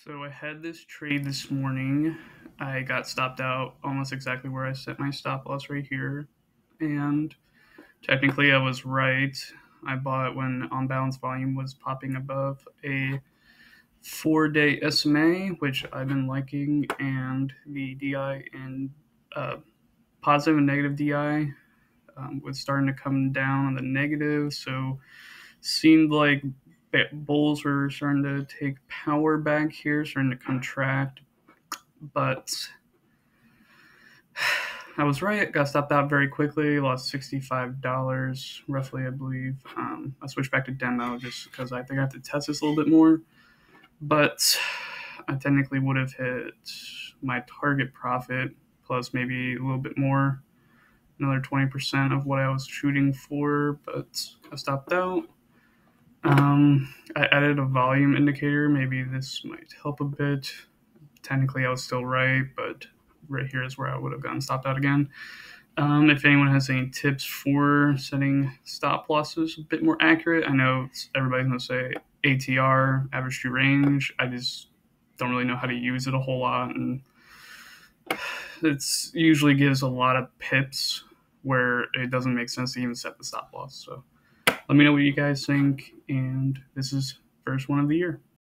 So I had this trade this morning. I got stopped out almost exactly where I set my stop loss right here. And technically I was right. I bought when on balance volume was popping above a 4-day SMA, which I've been liking, and the DI and uh, positive and negative DI was starting to come down on the negative. So seemed like bulls were starting to take power back here, starting to contract, but I was right. Got stopped out very quickly. Lost $65 roughly, I believe. I switched back to demo just because I think I have to test this a little bit more. But I technically would have hit my target profit plus maybe a little bit more, another 20% of what I was shooting for. But I stopped out. I added a volume indicator. Maybe this might help a bit. Technically, I was still right, but right here is where I would have gotten stopped out again. If anyone has any tips for setting stop losses a bit more accurate, I know everybody's going to say ATR, average true range. I just don't really know how to use it a whole lot, and it's usually gives a lot of pips where it doesn't make sense to even set the stop loss. So let me know what you guys think, and this is first one of the year.